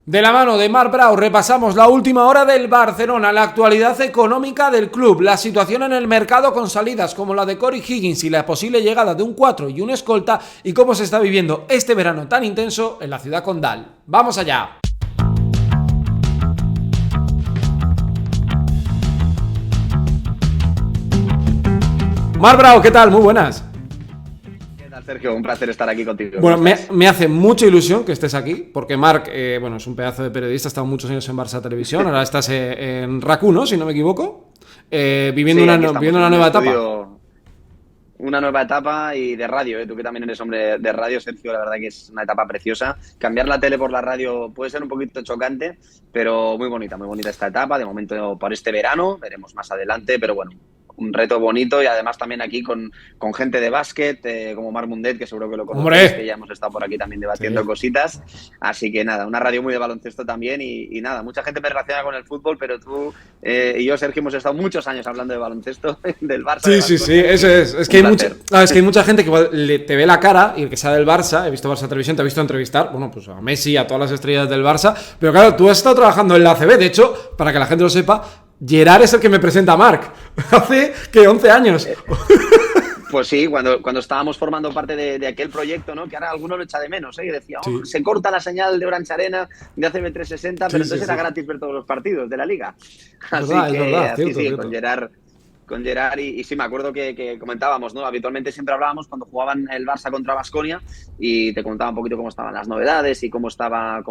De la mano de Marc Brau repasamos la última hora del Barcelona, la actualidad económica del club, la situación en el mercado con salidas como la de Cory Higgins y la posible llegada de un 4 y un escolta y cómo se está viviendo este verano tan intenso en la ciudad condal. ¡Vamos allá! Marc Brau, ¿qué tal? Muy buenas. Sergio, un placer estar aquí contigo. Bueno, me hace mucha ilusión que estés aquí, porque Marc, es un pedazo de periodista, ha estado muchos años en Barça Televisión, ahora estás en RAC 1, si no me equivoco, viviendo una nueva etapa. Una nueva etapa y de radio, tú que también eres hombre de radio, Sergio, la verdad que es una etapa preciosa. Cambiar la tele por la radio puede ser un poquito chocante, pero muy bonita esta etapa, de momento por este verano, veremos más adelante, pero bueno, un reto bonito y además también aquí con gente de básquet, como Marc Mundet, que seguro que lo conocéis, que ya hemos estado por aquí también debatiendo cositas. Así que nada, una radio muy de baloncesto también y nada, mucha gente me relaciona con el fútbol, pero tú y yo, Sergio, hemos estado muchos años hablando de baloncesto, del Barça. Sí, eso es. Es que hay mucha gente que te ve la cara y el que sea del Barça, he visto Barça Televisión, te ha visto entrevistar, pues a Messi, a todas las estrellas del Barça, pero claro, tú has estado trabajando en la ACB, de hecho, para que la gente lo sepa, Gerard es el que me presenta a Marc, hace, 11 años. Pues sí, cuando estábamos formando parte de aquel proyecto, ¿no? Que ahora alguno lo echa de menos, ¿eh? Y decía, se corta la señal de Orange Arena de ACB 360, pero entonces era gratis ver todos los partidos de la Liga. Así que con Gerard y sí, me acuerdo que comentábamos, ¿no? Habitualmente siempre hablábamos cuando jugaban el Barça contra Baskonia y te contaba un poquito cómo estaban las novedades y cómo estaba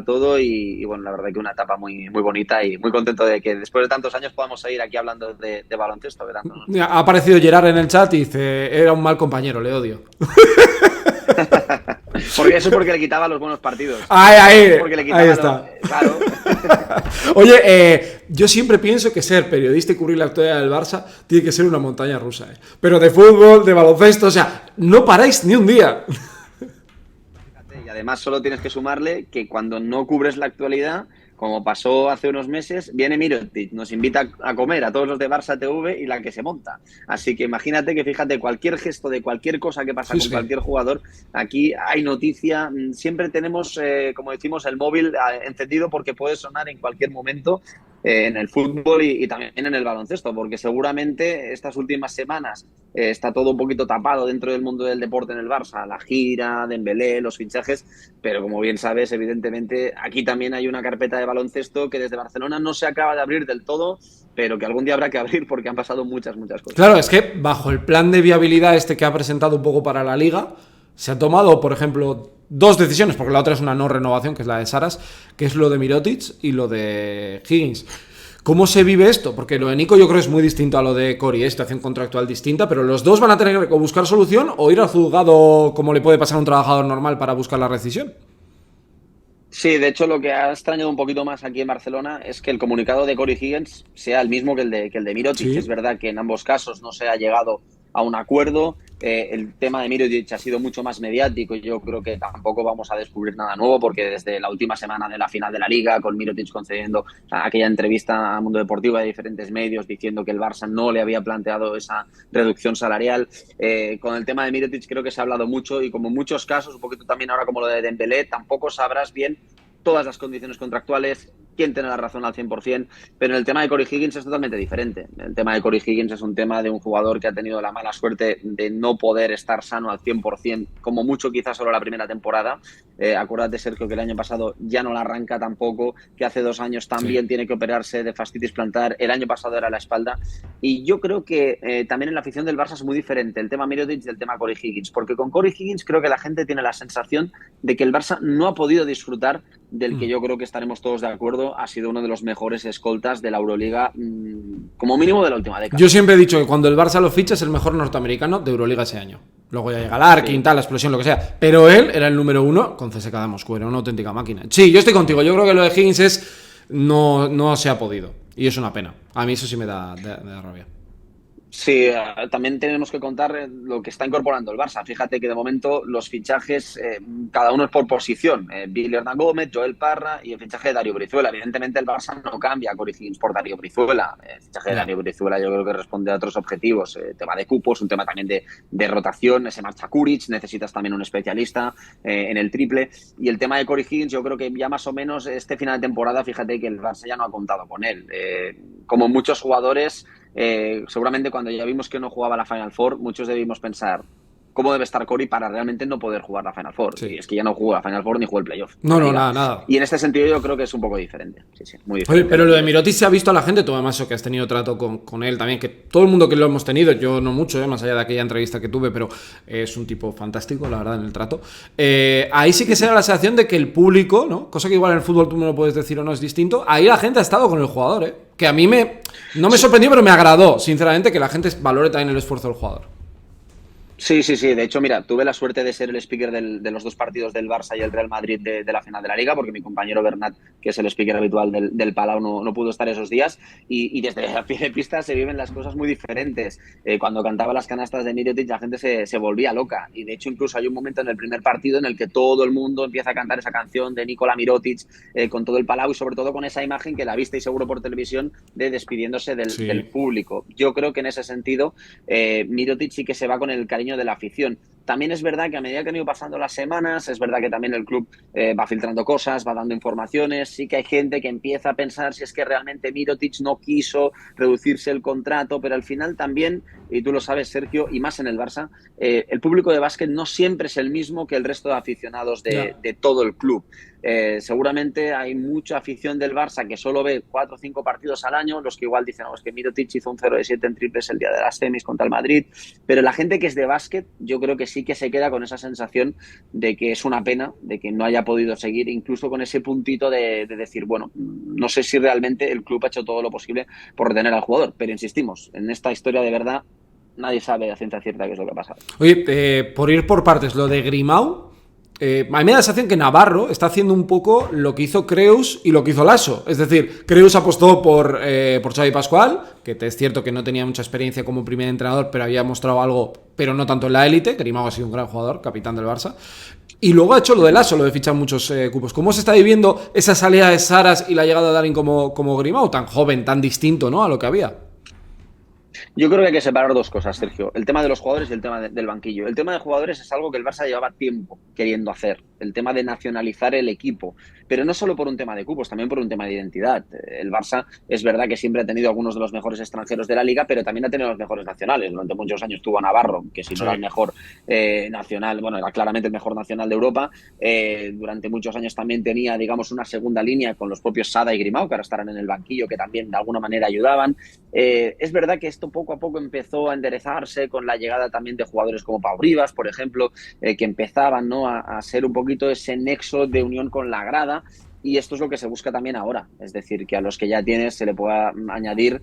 todo y bueno, la verdad que una etapa muy, muy bonita y muy contento de que después de tantos años podamos seguir aquí hablando de baloncesto, ¿verdad? Ha aparecido Gerard en el chat y dice, era un mal compañero, le odio. Porque le quitaba los buenos partidos. Ahí está. Claro. Oye, yo siempre pienso que ser periodista y cubrir la actualidad del Barça tiene que ser una montaña rusa, ¿eh? Pero de fútbol, de baloncesto, o sea, no paráis ni un día. Y además solo tienes que sumarle que cuando no cubres la actualidad, como pasó hace unos meses, viene Mirotic, nos invita a comer a todos los de Barça TV y la que se monta. Así que imagínate que, fíjate, cualquier gesto de cualquier cosa que pasa con cualquier jugador, aquí hay noticia, siempre tenemos, como decimos, el móvil encendido porque puede sonar en cualquier momento en el fútbol y también en el baloncesto, porque seguramente estas últimas semanas está todo un poquito tapado dentro del mundo del deporte en el Barça, la gira, Dembélé, los fichajes, pero como bien sabes, evidentemente, aquí también hay una carpeta de baloncesto que desde Barcelona no se acaba de abrir del todo, pero que algún día habrá que abrir porque han pasado muchas cosas. Claro, es que bajo el plan de viabilidad que ha presentado un poco para la Liga, se han tomado, por ejemplo, dos decisiones, porque la otra es una no renovación, que es la de Saras, que es lo de Mirotic y lo de Higgins. ¿Cómo se vive esto? Porque lo de Nico yo creo es muy distinto a lo de Cory, situación contractual distinta, pero los dos van a tener que buscar solución o ir al juzgado como le puede pasar a un trabajador normal para buscar la rescisión. Sí, de hecho lo que ha extrañado un poquito más aquí en Barcelona es que el comunicado de Cory Higgins sea el mismo que el de Mirotic. Sí. Es verdad que en ambos casos no se ha llegado a un acuerdo. El tema de Mirotic ha sido mucho más mediático y yo creo que tampoco vamos a descubrir nada nuevo porque desde la última semana de la final de la Liga, con Mirotic concediendo aquella entrevista a Mundo Deportivo de diferentes medios diciendo que el Barça no le había planteado esa reducción salarial, con el tema de Mirotic creo que se ha hablado mucho y como en muchos casos, un poquito también ahora como lo de Dembélé, tampoco sabrás bien todas las condiciones contractuales, quién tiene la razón al 100%, pero en el tema de Cory Higgins es totalmente diferente. El tema de Cory Higgins es un tema de un jugador que ha tenido la mala suerte de no poder estar sano al 100%, como mucho quizás solo la primera temporada. Acuérdate, Sergio, que el año pasado ya no la arranca tampoco, que hace 2 años también tiene que operarse de fascitis plantar, el año pasado era la espalda, y yo creo que también en la afición del Barça es muy diferente el tema Mirotic del tema Cory Higgins, porque con Cory Higgins creo que la gente tiene la sensación de que el Barça no ha podido disfrutar del que yo creo que estaremos todos de acuerdo, ha sido uno de los mejores escoltas de la Euroliga, como mínimo de la última década. Yo siempre he dicho que cuando el Barça lo ficha es el mejor norteamericano de Euroliga ese año. Luego ya llega Larkin, tal, la explosión, lo que sea. Pero él era el número 1 con CSKA de Moscú, era una auténtica máquina. Sí, yo estoy contigo, yo creo que lo de Higgins no se ha podido. Y es una pena. A mí eso sí me da rabia. Sí, también tenemos que contar lo que está incorporando el Barça. Fíjate que de momento los fichajes, cada uno es por posición. Billy Hernán Gómez, Joel Parra y el fichaje de Darío Brizuela. Evidentemente el Barça no cambia a Cory Higgins por Darío Brizuela. El fichaje de Ya. Darío Brizuela yo creo que responde a otros objetivos. Tema de cupos, un tema también de rotación. Se marcha Kuric, necesitas también un especialista en el triple. Y el tema de Cory Higgins, yo creo que ya más o menos este final de temporada, fíjate que el Barça ya no ha contado con él. Como muchos jugadores... seguramente cuando ya vimos que no jugaba la Final Four, muchos debimos pensar cómo debe estar Cory para realmente no poder jugar la Final Four. Y Sí. es que ya no jugó la Final Four ni jugó el playoff de No, la no, Liga. nada, nada. Y en este sentido yo creo que es un poco diferente. Sí, sí, muy Oye, diferente. pero lo de Mirotic se ha visto a la gente, tú además eso que has tenido trato con él también, que todo el mundo que lo hemos tenido, yo no mucho, más allá de aquella entrevista que tuve, pero es un tipo fantástico, la verdad, en el trato. Ahí sí que se da la sensación de que el público, ¿no? Cosa que igual en el fútbol tú me lo puedes decir o no, es distinto. Ahí la gente ha estado con el jugador, ¿eh? Que a mí no me sorprendió, pero me agradó, sinceramente, que la gente valore también el esfuerzo del jugador. Sí, sí, sí. De hecho, mira, tuve la suerte de ser el speaker de los dos partidos del Barça y el Real Madrid de la final de la Liga, porque mi compañero Bernat, que es el speaker habitual del Palau, no pudo estar esos días. Y desde a pie de pista se viven las cosas muy diferentes. Cuando cantaba las canastas de Mirotic, la gente se volvía loca. Y de hecho, incluso hay un momento en el primer partido en el que todo el mundo empieza a cantar esa canción de Nikola Mirotic con todo el Palau y sobre todo con esa imagen que la visteis seguro por televisión de despidiéndose Sí. del público. Yo creo que en ese sentido Mirotic sí que se va con el cariño de la afición. También es verdad que a medida que han ido pasando las semanas, es verdad que también el club va filtrando cosas, va dando informaciones, sí que hay gente que empieza a pensar si es que realmente Mirotic no quiso reducirse el contrato, pero al final también, y tú lo sabes, Sergio, y más en el Barça, el público de básquet no siempre es el mismo que el resto de aficionados Ya. de todo el club. Seguramente hay mucha afición del Barça que solo ve 4 o 5 partidos al año, los que igual dicen, es que Mirotic hizo un 0 de 7 en triples el día de las semis contra el Madrid, pero la gente que es de básquet yo creo que sí que se queda con esa sensación de que es una pena, de que no haya podido seguir, incluso con ese puntito de decir, bueno, no sé si realmente el club ha hecho todo lo posible por retener al jugador, pero insistimos, en esta historia de verdad nadie sabe a ciencia cierta qué es lo que ha pasado. Oye, por ir por partes, lo de Grimau, a mí me da la sensación que Navarro está haciendo un poco lo que hizo Creus y lo que hizo Lasso. Es decir, Creus apostó por Xavi Pascual, que es cierto que no tenía mucha experiencia como primer entrenador, pero había mostrado algo, pero no tanto en la élite. Grimau ha sido un gran jugador, capitán del Barça. Y luego ha hecho lo de Lasso, lo de fichar muchos cupos. ¿Cómo se está viviendo esa salida de Saras y la llegada de Darin como Grimau, tan joven, tan distinto, ¿no?, a lo que había? Yo creo que hay que separar dos cosas, Sergio. El tema de los jugadores y el tema del banquillo. El tema de jugadores es algo que el Barça llevaba tiempo queriendo hacer. El tema de nacionalizar el equipo. Pero no solo por un tema de cupos, también por un tema de identidad. El Barça es verdad que siempre ha tenido algunos de los mejores extranjeros de la liga, pero también ha tenido los mejores nacionales. Durante muchos años tuvo a Navarro, que si no era el mejor nacional, bueno, era claramente el mejor nacional de Europa. Durante muchos años también tenía, digamos, una segunda línea con los propios Sada y Grimau, que ahora estarán en el banquillo, que también de alguna manera ayudaban. Es verdad que esto poco a poco empezó a enderezarse con la llegada también de jugadores como Pau Rivas, por ejemplo, que empezaban, ¿no?, a ser un poquito ese nexo de unión con la grada. Y esto es lo que se busca también ahora, es decir, que a los que ya tienes se le pueda añadir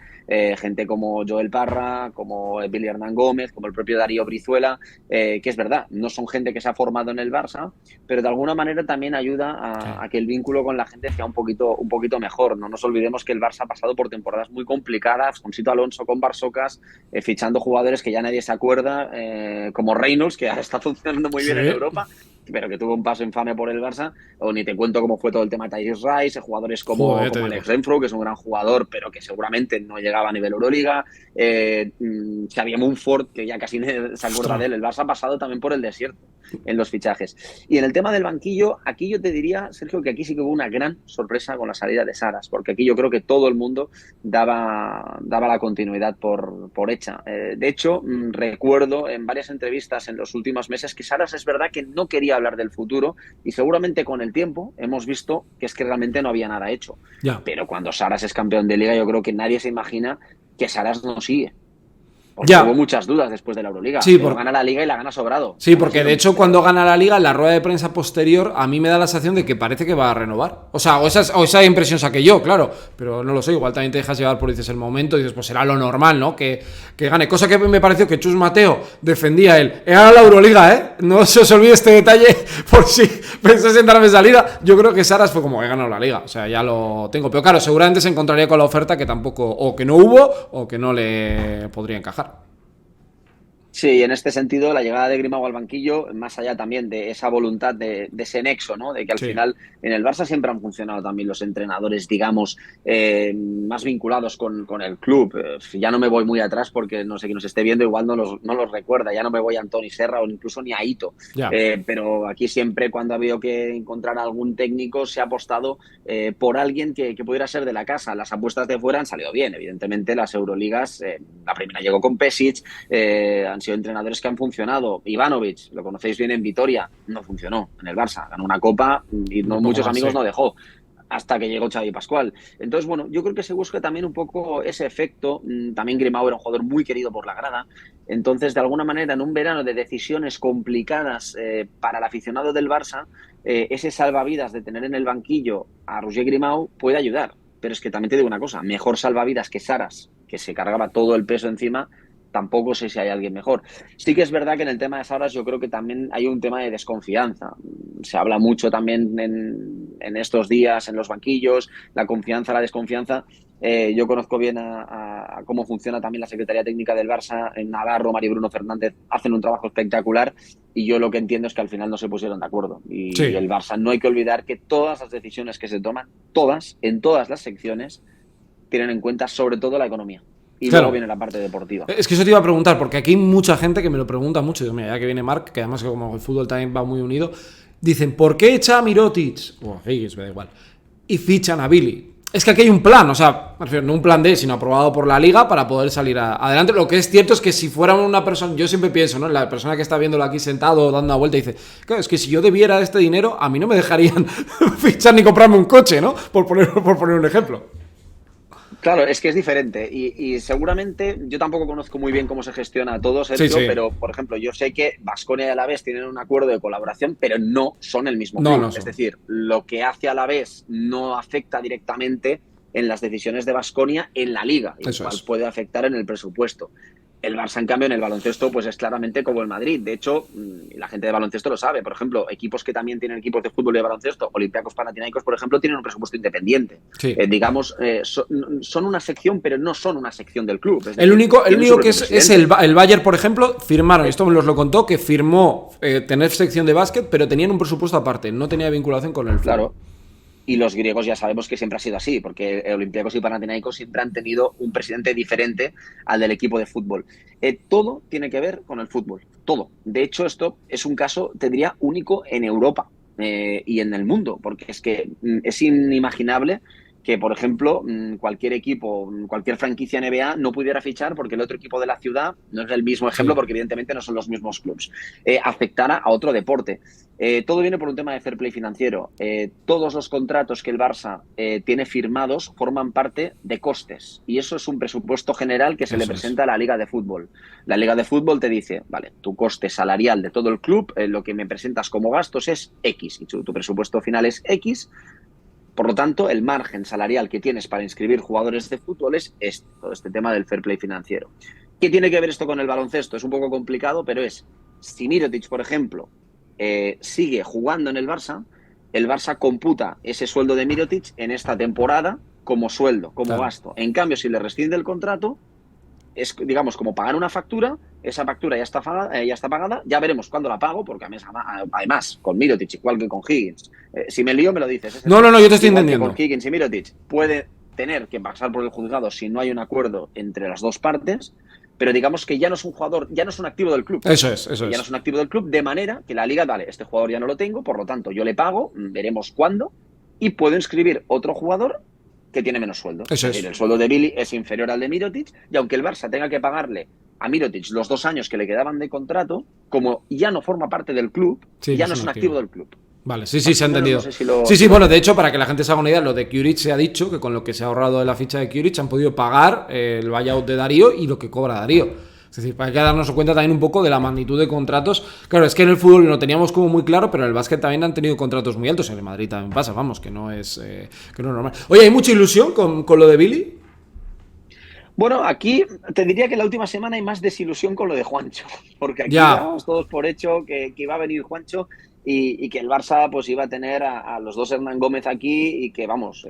gente como Joel Parra, como Billy Hernán Gómez, como el propio Darío Brizuela, que es verdad, no son gente que se ha formado en el Barça, pero de alguna manera también ayuda a que el vínculo con la gente sea un poquito mejor. No nos olvidemos que el Barça ha pasado por temporadas muy complicadas, con Sito Alonso, con Barsocas, fichando jugadores que ya nadie se acuerda, como Reynolds, que está funcionando muy bien en Europa, pero que tuvo un paso infame por el Barça, o ni te cuento cómo fue todo el tema de Tyrese Rice, jugadores como Alex Renfro, que es un gran jugador, pero que seguramente no llegaba a nivel Euroliga, Xavier Munford, que ya casi se acuerda de él. El Barça ha pasado también por el desierto en los fichajes. Y en el tema del banquillo, aquí yo te diría, Sergio, que aquí sí que hubo una gran sorpresa con la salida de Saras, porque aquí yo creo que todo el mundo daba la continuidad por hecha. De hecho, recuerdo en varias entrevistas en los últimos meses que Saras es verdad que no quería hablar del futuro y seguramente con el tiempo hemos visto que es que realmente no había nada hecho. Ya. Pero cuando Saras es campeón de liga, yo creo que nadie se imagina que Saras no sigue. Porque Ya. hubo muchas dudas después de la Euroliga. Sí, pero gana la Liga y la gana sobrado. Sí, porque de hecho cuando gana la Liga, en la rueda de prensa posterior, a mí me da la sensación de que parece que va a renovar. O sea, o esa impresión saqué yo, claro, pero no lo sé, igual también te dejas llevar por, dices, el momento y dices, pues será lo normal, ¿no? Que gane. Cosa que me pareció que Chus Mateo defendía él. He ganado la Euroliga, ¿eh? No se os olvide este detalle por si pensáis en darme salida. Yo creo que Saras fue como, he ganado la Liga. O sea, ya lo tengo. Pero claro, seguramente se encontraría con la oferta que tampoco, o que no hubo, o que no le podría encajar. Sí, en este sentido, la llegada de Grimau al banquillo, más allá también de esa voluntad de ese nexo, ¿no? De que al Sí. final en el Barça siempre han funcionado también los entrenadores, digamos, más vinculados con el club. Ya no me voy muy atrás porque no sé quién nos esté viendo, igual no los recuerda. Ya no me voy a Antoni Serra o incluso ni a Ito. Ya. Pero aquí siempre, cuando ha habido que encontrar algún técnico, se ha apostado por alguien que pudiera ser de la casa. Las apuestas de fuera han salido bien, evidentemente. Las Euroligas, la primera llegó con Pesic. Han sido entrenadores que han funcionado. Ivanovic, lo conocéis bien en Vitoria, no funcionó en el Barça. Ganó una copa y Y no, poco muchos más, amigos sí. no dejó hasta que llegó Xavi Pascual. Entonces, bueno, yo creo que se busca también un poco ese efecto. También Grimau era un jugador muy querido por la grada. Entonces, de alguna manera, en un verano de decisiones complicadas para el aficionado del Barça, ese salvavidas de tener en el banquillo a Roger Grimau puede ayudar. Pero es que también te digo una cosa, mejor salvavidas que Saras, que se cargaba todo el peso encima, tampoco sé si hay alguien mejor. Sí que es verdad que en el tema de Saras yo creo que también hay un tema de desconfianza. Se habla mucho también en estos días en los banquillos, la confianza, la desconfianza. Yo conozco bien a cómo funciona también la Secretaría Técnica del Barça. En Navarro, Mario Bruno Fernández hacen un trabajo espectacular y yo lo que entiendo es que al final no se pusieron de acuerdo. Y Sí. el Barça, no hay que olvidar que todas las decisiones que se toman, todas, en todas las secciones, tienen en cuenta sobre todo la economía. Y luego Claro. viene la parte deportiva. Es que eso te iba a preguntar, porque aquí hay mucha gente que me lo pregunta mucho. Digo, mira, ya que viene Marc, que además como el fútbol también va muy unido, dicen, ¿por qué echa a Mirotic? O a Higgins, me da igual. Y fichan a Billy. Es que aquí hay un plan, o sea, me refiero, no un plan D, sino aprobado por la liga para poder salir adelante. Lo que es cierto es que si fuera una persona, yo siempre pienso, ¿no? La persona que está viéndolo aquí sentado, dando una vuelta, dice, claro, es que si yo debiera este dinero, a mí no me dejarían fichar ni comprarme un coche, ¿no? Por poner un ejemplo. Claro, es que es diferente y seguramente yo tampoco conozco muy bien cómo se gestiona todo, Sí, Sergio, sí. pero por ejemplo, yo sé que Baskonia y Alavés tienen un acuerdo de colaboración, pero no son el mismo No, club. no Es son. decir, lo que hace Alavés no afecta directamente en las decisiones de Baskonia en la liga, Eso igual es. puede afectar en el presupuesto. El Barça, en cambio, en el baloncesto, pues es claramente como el Madrid. De hecho, la gente de baloncesto lo sabe. Por ejemplo, equipos que también tienen equipos de fútbol y de baloncesto, Olympiacos, Panathinaikos, por ejemplo, tienen un presupuesto independiente. Sí. Digamos, son una sección, pero no son una sección del club. Es El decir, único, el tienen su único que propio es presidente. el Bayern, por ejemplo, firmaron, esto me lo contó, que firmó tener sección de básquet, pero tenían un presupuesto aparte, no tenía vinculación con el fútbol. Claro. Y los griegos ya sabemos que siempre ha sido así, porque Olympiacos y Panathinaikos siempre han tenido un presidente diferente al del equipo de fútbol. Todo tiene que ver con el fútbol, todo. De hecho, esto es un caso, te diría, único en Europa y en el mundo, porque es que es inimaginable que, por ejemplo, cualquier equipo, cualquier franquicia NBA no pudiera fichar porque el otro equipo de la ciudad, no es el mismo ejemplo Sí, porque evidentemente no son los mismos clubs, afectara a otro deporte. Todo viene por un tema de fair play financiero. Todos los contratos que el Barça tiene firmados forman parte de costes y eso es un presupuesto general que se le eso es. presenta a la Liga de Fútbol. La Liga de Fútbol te dice, vale, tu coste salarial de todo el club, lo que me presentas como gastos es X y tu presupuesto final es X. Por lo tanto, el margen salarial que tienes para inscribir jugadores de fútbol es todo este tema del fair play financiero. ¿Qué tiene que ver esto con el baloncesto? Es un poco complicado, pero es, si Mirotic, por ejemplo, sigue jugando en el Barça computa ese sueldo de Mirotic en esta temporada como sueldo, como Claro. gasto. En cambio, si le rescinde el contrato, es, digamos, como pagar una factura, esa factura ya está pagada, ya veremos cuándo la pago, porque además con Mirotic, igual que con Higgins, si me lío me lo dices, es No, decir, no, no, yo te estoy igual que con entendiendo. Higgins y Mirotic, puede tener que pasar por el juzgado si no hay un acuerdo entre las dos partes, pero digamos que ya no es un jugador, ya no es un activo del club, Eso es, eso ya no es es. un activo del club, de manera que la liga, vale, este jugador ya no lo tengo, por lo tanto yo le pago, veremos cuándo, y puedo inscribir otro jugador que tiene menos sueldo. Es Eso decir, es. el sueldo de Billy es inferior al de Mirotic y aunque el Barça tenga que pagarle a Mirotic los 2 años que le quedaban de contrato, como ya no forma parte del club, Sí, no ya es no es un un activo activo. del club. Vale, sí, sí, se Más ha o menos, no entendido. sé si lo, Sí, si sí, lo bueno, de entiendes. hecho, para que la gente se haga una idea, lo de Kuric se ha dicho que con lo que se ha ahorrado de la ficha de Kuric han podido pagar el buyout de Darío y lo que cobra Darío. Es decir, para que darnos cuenta también un poco de la magnitud de contratos. Claro, es que en el fútbol lo teníamos como muy claro, pero en el básquet también han tenido contratos muy altos. En el Madrid también pasa, vamos, que no es normal. Oye, ¿hay mucha ilusión con lo de Billy? Bueno, aquí te diría que la última semana hay más desilusión con lo de Juancho, porque aquí Ya, dábamos todos por hecho que iba a venir Juancho y que el Barça pues iba a tener a los dos Hernán Gómez aquí y que, vamos,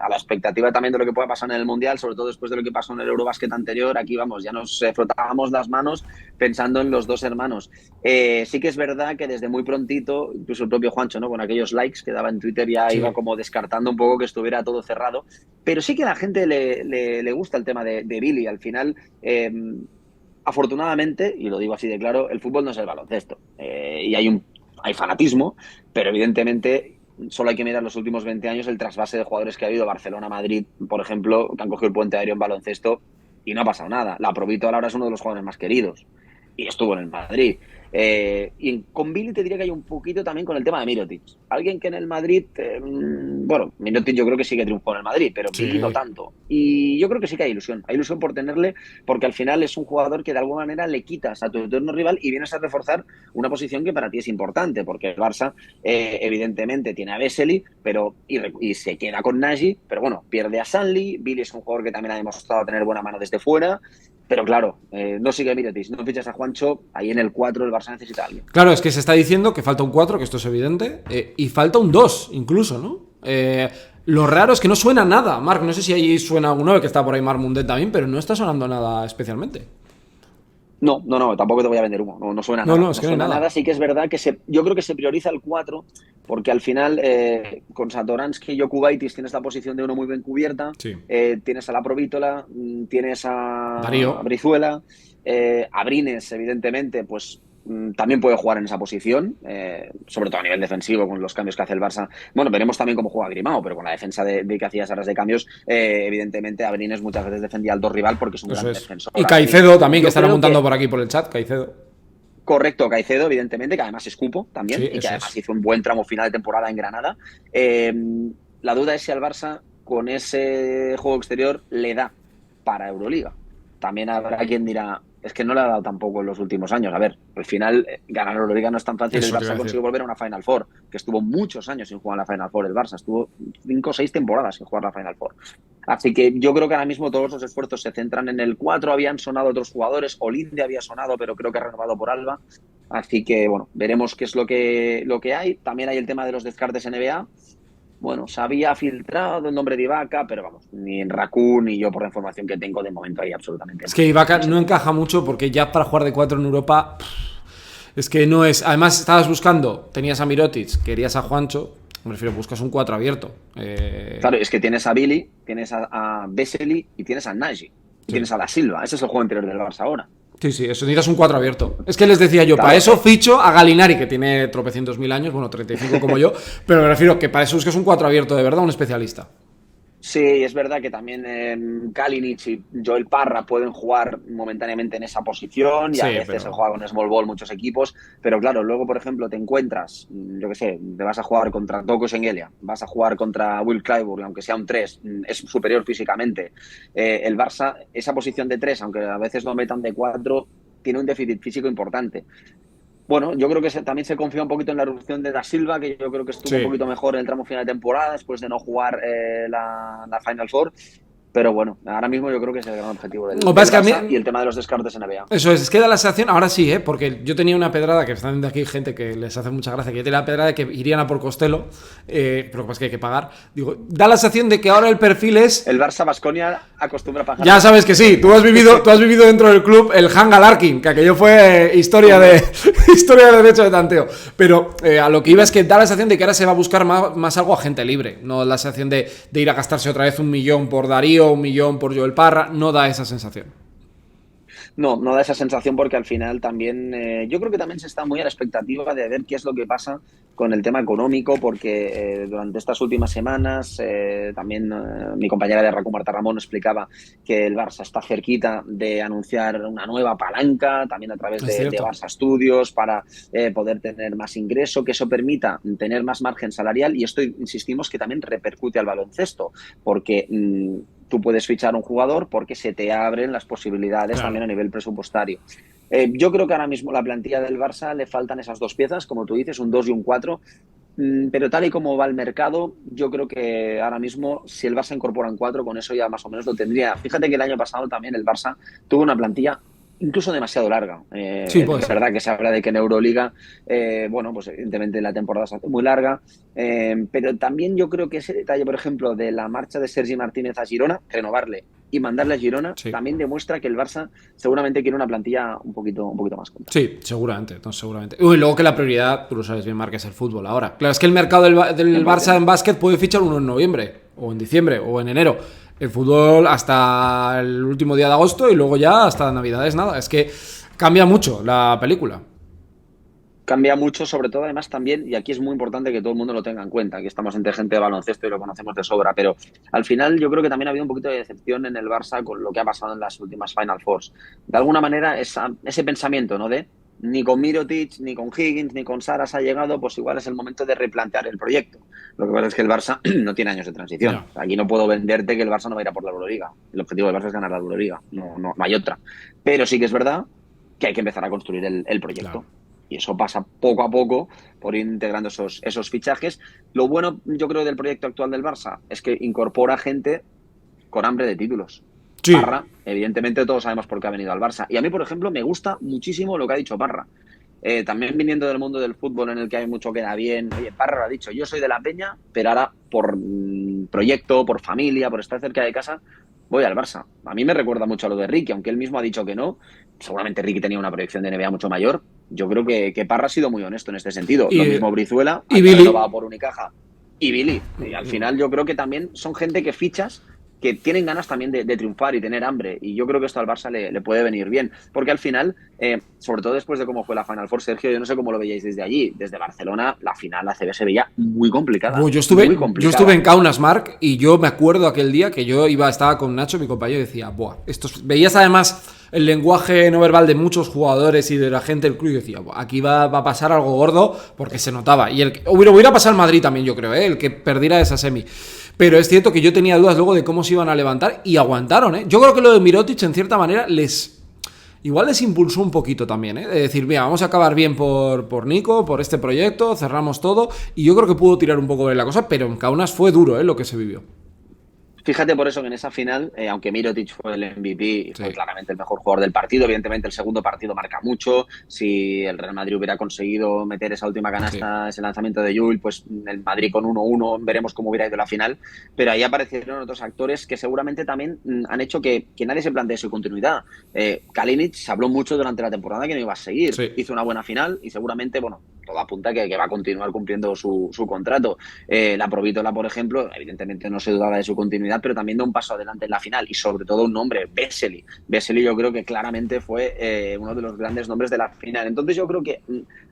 a la expectativa también de lo que pueda pasar en el Mundial, sobre todo después de lo que pasó en el Eurobasket anterior, aquí, vamos, ya nos frotábamos las manos pensando en los dos hermanos. Sí que es verdad que desde muy prontito, incluso el propio Juancho, ¿no? Con aquellos likes que daba en Twitter ya Sí. iba como descartando un poco que estuviera todo cerrado, pero sí que a la gente le gusta el tema de Billy. Al final, afortunadamente, y lo digo así de claro, el fútbol no es el baloncesto. Y hay fanatismo, pero evidentemente solo hay que mirar los últimos 20 años el trasvase de jugadores que ha habido. Barcelona-Madrid, por ejemplo, que han cogido el puente aéreo en baloncesto y no ha pasado nada. La Provito ahora es uno de los jugadores más queridos y estuvo en el Madrid. Con Billy te diría que hay un poquito también con el tema de Mirotic. Alguien que en el Madrid, bueno, Mirotic yo creo que sí que triunfó en el Madrid, pero Billy no Sí. tanto. Y yo creo que sí que hay ilusión por tenerle, porque al final es un jugador que de alguna manera le quitas a tu eterno rival y vienes a reforzar una posición que para ti es importante, porque el Barça evidentemente tiene a Vesely, y se queda con Nagy, pero bueno, pierde a Sanli. Billy es un jugador que también ha demostrado tener buena mano desde fuera. Pero claro, no sigue Mirotic, no fichas a Juancho, ahí en el 4 el Barça necesita a alguien. Claro, es que se está diciendo que falta un 4, que esto es evidente, y falta un 2 incluso, ¿no? Lo raro es que no suena nada. Marc, no sé si ahí suena algún 9, que está por ahí Marc Mundet también, pero no está sonando nada especialmente. No, tampoco te voy a vender humo, no suena No, nada, no, es no que no hay suena nada. nada. Sí que es verdad que yo creo que se prioriza el 4 porque al final con Satoransky y Jokubaitis tienes la posición de uno muy bien cubierta, Sí. tienes a la Provítola, tienes a Darío. Brizuela, Abrines, evidentemente, pues también puede jugar en esa posición, sobre todo a nivel defensivo con los cambios que hace el Barça. Bueno, veremos también cómo juega Grimao, pero con la defensa de que hacía Saras de cambios, evidentemente Abrines muchas veces defendía al 2 rival porque es un Eso gran es. defensor. Y Así, Caicedo también, que yo están creo apuntando que por aquí por el chat. Caicedo. correcto, Caicedo, evidentemente, que además es cupo Sí, también y que eso además es. hizo un buen tramo final de temporada en Granada. Eh, la duda es si al Barça, con ese juego exterior, le da para Euroliga. También habrá quien dirá, es que no le ha dado tampoco en los últimos años. A ver, al final, ganar Euroliga no es tan fácil. El Eso te iba Barça a decir. consiguió volver a una Final Four, que estuvo muchos años sin jugar a la Final Four. El Barça estuvo 5 o 6 temporadas sin jugar a la Final Four. Así que yo creo que ahora mismo todos los esfuerzos se centran en el 4. Habían sonado otros jugadores, Olinde había sonado, pero creo que ha renovado por Alba. Así que, bueno, veremos qué es lo que hay. También hay el tema de los descartes NBA. Bueno, se había filtrado el nombre de Ibaka, pero vamos, ni en Raccoon ni yo por la información que tengo de momento hay absolutamente Es que nada Ibaka en ese no tema. encaja mucho porque ya para jugar de 4 en Europa, es que no es. Además, estabas buscando, tenías a Mirotic, querías a Juancho. Me refiero, buscas un 4 abierto. Claro, es que tienes a Billy, tienes a Vesely y tienes a Nagy. Y Sí. tienes a Da Silva. Ese es el juego interior del Barça ahora. Sí, sí, eso necesitas un 4 abierto. Es que les decía yo, para Claro, eso ficho a Galinari, que tiene tropecientos mil años, bueno, 35 como yo, pero me refiero que para eso buscas un 4 abierto de verdad, un especialista. sí, es verdad que también Kalinic y Joel Parra pueden jugar momentáneamente en esa posición y a Sí, veces se pero. juega con small ball muchos equipos, pero claro, luego por ejemplo te encuentras, yo qué sé, te vas a jugar contra Toko Schengelia, vas a jugar contra Will Clyburn, aunque sea un 3, es superior físicamente. El Barça, esa posición de 3, aunque a veces lo metan de 4, tiene un déficit físico importante. Bueno, yo creo que también se confía un poquito en la erupción de Da Silva, que yo creo que estuvo un Sí. poquito mejor en el tramo final de temporada después de no jugar la Final Four. Pero bueno, ahora mismo yo creo que es el gran objetivo Lo que pasa del es que a Barça y mí. el tema de los descartes en NBA. Eso es que da la sensación, ahora sí, porque yo tenía una pedrada, que están viendo aquí gente que les hace mucha gracia, que yo tenía la pedrada de que irían a por Costello, pero lo que pasa es que hay que pagar. Digo, da la sensación de que ahora el perfil es. El Barça Baskonia acostumbra a pagar Ya poco. sabes que sí, tú has vivido dentro del club el Hanga Larkin, que aquello fue historia de historia de derecho de tanteo. Pero a lo que iba es que da la sensación de que ahora se va a buscar más algo a gente libre, no la sensación de ir a gastarse otra vez 1 millón por Darío, 1 millón por Joel Parra, no da esa sensación. No da esa sensación porque al final también, yo creo que también se está muy a la expectativa de ver qué es lo que pasa con el tema económico, porque durante estas últimas semanas también mi compañera de RACU, Marta Ramón, explicaba que el Barça está cerquita de anunciar una nueva palanca, también a través Es de cierto. Barça Studios, para poder tener más ingreso, que eso permita tener más margen salarial, y esto insistimos que también repercute al baloncesto, porque tú puedes fichar un jugador porque se te abren las posibilidades Claro. también a nivel presupuestario. Yo creo que ahora mismo la plantilla del Barça le faltan esas dos piezas, como tú dices, un 2 y un 4, pero tal y como va el mercado, yo creo que ahora mismo si el Barça incorpora un 4, con eso ya más o menos lo tendría. Fíjate que el año pasado también el Barça tuvo una plantilla incluso demasiado larga. Sí, Es verdad que se habla de que en Euroliga, bueno, pues evidentemente la temporada se hace muy larga, pero también yo creo que ese detalle, por ejemplo, de la marcha de Sergi Martínez a Girona, renovarle y mandarle a Girona, sí. también demuestra que el Barça seguramente quiere una plantilla un poquito más corta. Sí, seguramente, no, seguramente. Y luego que la prioridad, tú lo sabes bien, Marc, es el fútbol ahora. Claro, es que el mercado del Barça en básquet puede fichar uno en noviembre, o en diciembre, o en enero. El fútbol hasta el último día de agosto y luego ya hasta Navidades nada. Es que cambia mucho la película. Cambia mucho, sobre todo además también, y aquí es muy importante que todo el mundo lo tenga en cuenta, que estamos entre gente de baloncesto y lo conocemos de sobra, pero al final yo creo que también ha habido un poquito de decepción en el Barça con lo que ha pasado en las últimas Final Fours. De alguna manera, ese pensamiento, ¿no? De ni con Mirotic, ni con Higgins, ni con Saras ha llegado, pues igual es el momento de replantear el proyecto. Lo que pasa es que el Barça no tiene años de transición. No. Aquí no puedo venderte que el Barça no va a ir a por la Euroliga. El objetivo del Barça es ganar la Euroliga, no hay otra. Pero sí que es verdad que hay que empezar a construir el proyecto. Claro. Y eso pasa poco a poco por ir integrando esos fichajes. Lo bueno, yo creo, del proyecto actual del Barça es que incorpora gente con hambre de títulos. Sí. Parra, evidentemente todos sabemos por qué ha venido al Barça. Y a mí, por ejemplo, me gusta muchísimo lo que ha dicho Parra. También viniendo del mundo del fútbol en el que hay mucho que da bien. Oye, Parra lo ha dicho, yo soy de la Peña, pero ahora por proyecto, por familia, por estar cerca de casa, voy al Barça. A mí me recuerda mucho a lo de Ricky, aunque él mismo ha dicho que no. Seguramente Ricky tenía una proyección de NBA mucho mayor. Yo creo que Parra ha sido muy honesto en este sentido. Lo mismo Brizuela, y Billy va por Unicaja. Y Billy. Y al final yo creo que también son gente que fichas que tienen ganas también de triunfar y tener hambre. Y yo creo que esto al Barça le puede venir bien. Porque al final, sobre todo después de cómo fue la Final Four, Sergio, yo no sé cómo lo veíais desde allí. Desde Barcelona, la final ACB se veía muy complicada. Yo estuve en Kaunas, Marc, y yo me acuerdo aquel día que yo estaba con Nacho, mi compañero, y decía, buah, veías además el lenguaje no verbal de muchos jugadores y de la gente del club, y decía, buah, aquí va a pasar algo gordo, porque se notaba. Y hubiera pasado el Madrid también, yo creo, el que perdiera esa semi. Pero es cierto que yo tenía dudas luego de cómo se iban a levantar y aguantaron, Yo creo que lo de Mirotic, en cierta manera, igual les impulsó un poquito también, De decir, mira, vamos a acabar bien por Nico, por este proyecto, cerramos todo. Y yo creo que pudo tirar un poco de la cosa, pero en Kaunas fue duro, lo que se vivió. Fíjate por eso que en esa final, aunque Mirotic fue el MVP y fue claramente el mejor jugador del partido, evidentemente el segundo partido marca mucho. Si el Real Madrid hubiera conseguido meter esa última canasta, ese lanzamiento de Yul, pues el Madrid con 1-1 veremos cómo hubiera ido la final. Pero ahí aparecieron otros actores que seguramente también han hecho que nadie se plantee su continuidad. Kalinic se habló mucho durante la temporada que no iba a seguir. Sí. Hizo una buena final y seguramente, bueno, todo apunta que va a continuar cumpliendo su contrato. La Provítola, por ejemplo, evidentemente no se dudaba de su continuidad, pero también da un paso adelante en la final y sobre todo un nombre, Vesely. Vesely yo creo que claramente fue uno de los grandes nombres de la final. Entonces yo creo que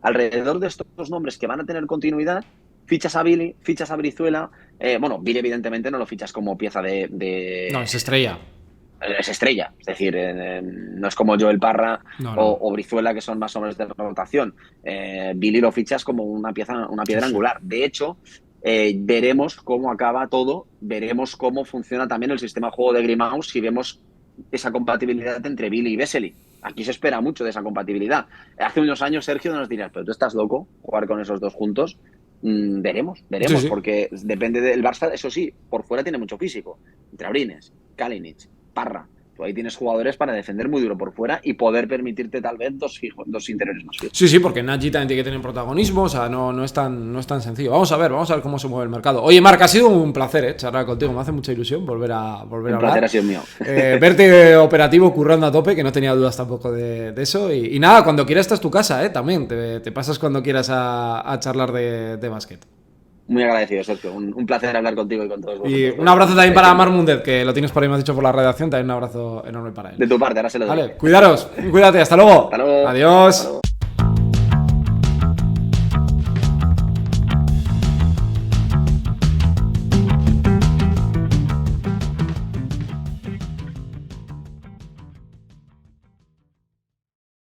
alrededor de estos nombres que van a tener continuidad, fichas a Billy, fichas a Brizuela. Bueno, Billy evidentemente no lo fichas como pieza de... No, es estrella. Es estrella, es decir, no es como Joel Parra o Brizuela, que son más hombres de rotación. Billy lo fichas como una piedra angular. De hecho, veremos cómo acaba todo, veremos cómo funciona también el sistema de juego de Grimaus si vemos esa compatibilidad entre Billy y Vesely. Aquí se espera mucho de esa compatibilidad. Hace unos años, Sergio, nos dirías, pero tú estás loco, jugar con esos dos juntos. Veremos, sí. Porque depende del Barça, eso sí, por fuera tiene mucho físico. Entre Abrines, Kalinic, Parra. Tú ahí tienes jugadores para defender muy duro por fuera y poder permitirte tal vez dos interiores más fijos. Sí, porque Nagy también tiene que tener protagonismo, o sea, no es tan sencillo. Vamos a ver cómo se mueve el mercado. Oye, Marc, ha sido un placer, charlar contigo. Me hace mucha ilusión volver a hablar. Un placer ha sido mío. Verte operativo, currando a tope, que no tenía dudas tampoco de eso. Y nada, cuando quieras esta es tu casa, también. Te pasas cuando quieras a charlar de básquet. Muy agradecido, Sergio. Un placer hablar contigo y con todos vosotros. Y un abrazo también para Marc Múndez, que lo tienes por ahí, me has dicho por la redacción. También un abrazo enorme para él. De tu parte, ahora se lo doy. Vale, cuídate, hasta luego. Hasta luego. Adiós. Hasta luego.